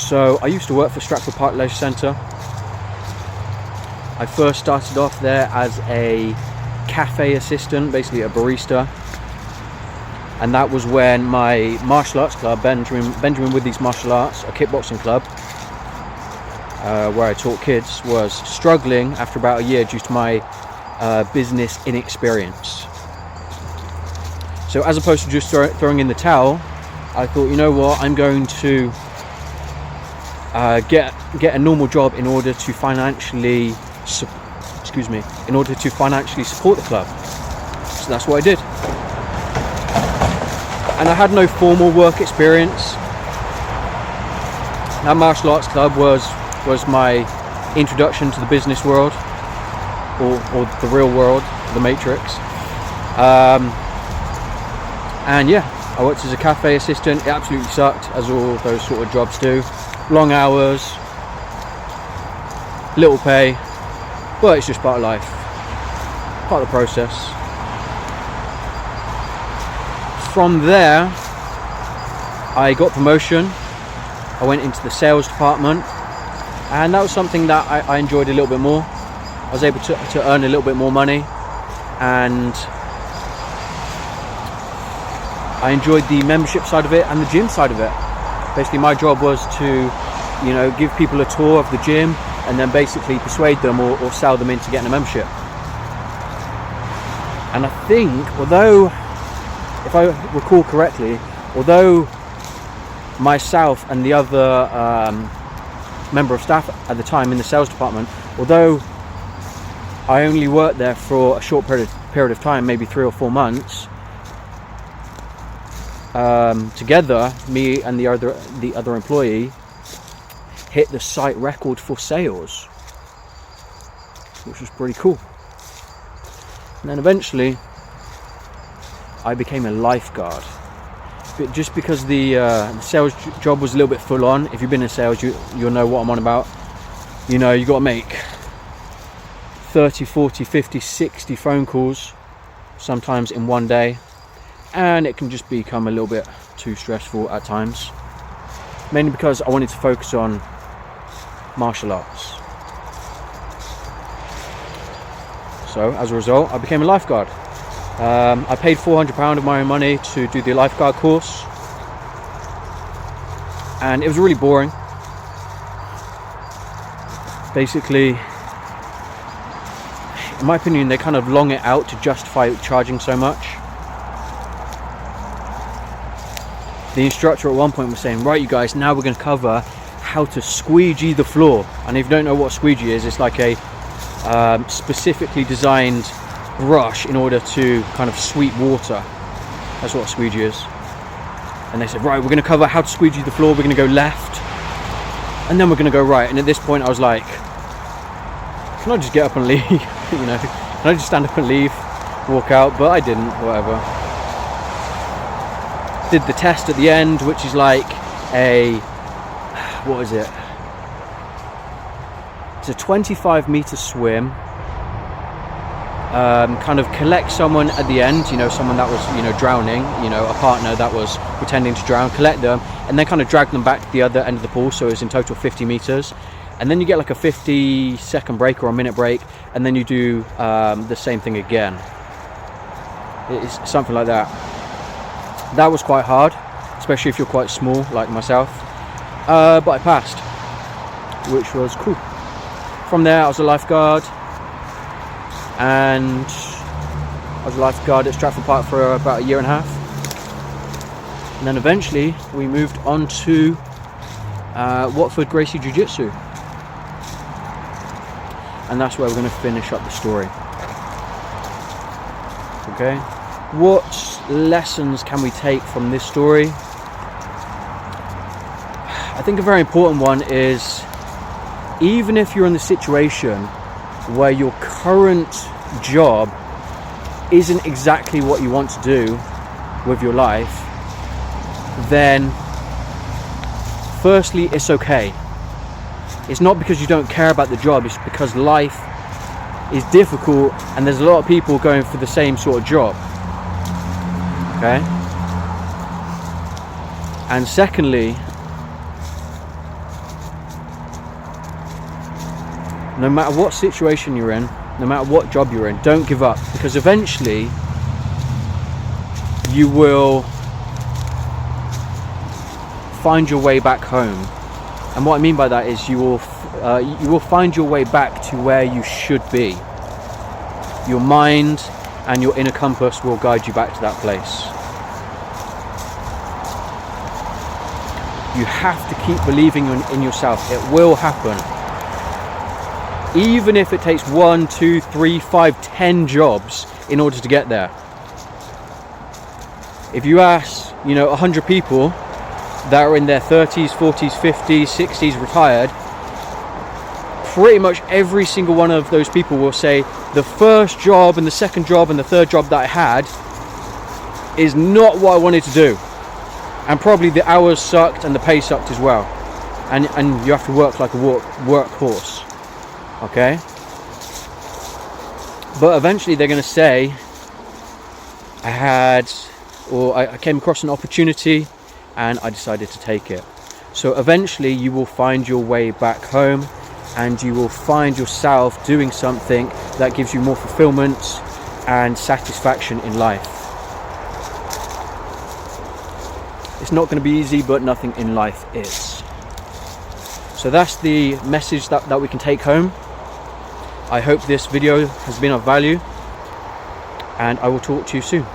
So I used to work for Stratford Park Leisure Centre. I first started off there as a cafe assistant, basically a barista. And that was when my martial arts club, Benjamin Withy's Martial Arts, a kickboxing club, where I taught kids, was struggling after about a year due to my business inexperience. So as opposed to just throwing in the towel, I thought, you know what, I'm going to get a normal job in order to financially support the club. So that's what I did. And I had no formal work experience. That martial arts club was my introduction to the business world, or the real world, the matrix. And yeah, I worked as a cafe assistant. It absolutely sucked, as all those sort of jobs do. Long hours, little pay, but it's just part of life, part of the process. From there, I got promotion. I went into the sales department, and that was something that I enjoyed a little bit more. I was able to earn a little bit more money, and I enjoyed the membership side of it and the gym side of it. Basically, my job was to, give people a tour of the gym and then basically persuade them or sell them into getting a membership. And I think, if I recall correctly, although myself and the other member of staff at the time in the sales department, although I only worked there for a short period of time, maybe 3 or 4 months, together, me and the other employee hit the site record for sales, which was pretty cool. And then eventually I became a lifeguard, but just because the sales job was a little bit full on. If you've been in sales, you'll know what I'm on about. You got to make 30, 40, 50, 60 phone calls sometimes in one day, and it can just become a little bit too stressful at times, mainly because I wanted to focus on martial arts. So as a result, I became a lifeguard. I paid £400 of my own money to do the lifeguard course, and it was really boring. Basically, in my opinion, they kind of long it out to justify charging so much. The instructor at one point was saying, right, you guys, now we're going to cover how to squeegee the floor. And if you don't know what squeegee is, it's like a specifically designed brush in order to kind of sweep water. That's what a squeegee is. And they said, right, we're going to cover how to squeegee the floor. We're going to go left, and then we're going to go right. And at this point I was like, can I just get up and leave? Can I just stand up and leave, walk out? But I didn't. Whatever. Did the test at the end, which is like what is it? It's a 25-meter swim. Kind of collect someone at the end, someone that was, drowning, a partner that was pretending to drown, collect them, and then kind of drag them back to the other end of the pool. So it's in total 50 meters. And then you get like a 50-second break or a minute break, and then you do the same thing again. It's something like that. That was quite hard, especially if you're quite small like myself, but I passed, which was cool. From there I was a lifeguard, and I was a lifeguard at Stratford Park for about 1.5 years. And then eventually we moved on to Watford Gracie Jiu-Jitsu, and that's where we're going to finish up the story. Okay, what lessons can we take from this story? I think a very important one is, even if you're in the situation where your current job isn't exactly what you want to do with your life, then firstly, it's okay. It's not because you don't care about the job, it's because life is difficult and there's a lot of people going for the same sort of job. Okay? And secondly, No matter what situation you're in, no matter what job you're in, don't give up, because eventually you will find your way back home. And what I mean by that is you will find your way back to where you should be. Your mind and your inner compass will guide you back to that place. You have to keep believing in yourself. It will happen. Even if it takes 1, 2, 3, 5, 10 jobs in order to get there. If you ask, 100 people that are in their 30s, 40s, 50s, 60s, retired, pretty much every single one of those people will say the first job and the second job and the third job that I had is not what I wanted to do. And probably the hours sucked and the pay sucked as well. And you have to work like a workhorse. Okay? But eventually they're going to say, I came across an opportunity and I decided to take it. So eventually you will find your way back home, and you will find yourself doing something that gives you more fulfillment and satisfaction in life. It's not going to be easy, but nothing in life is. So that's the message that we can take home. I hope this video has been of value, and I will talk to you soon.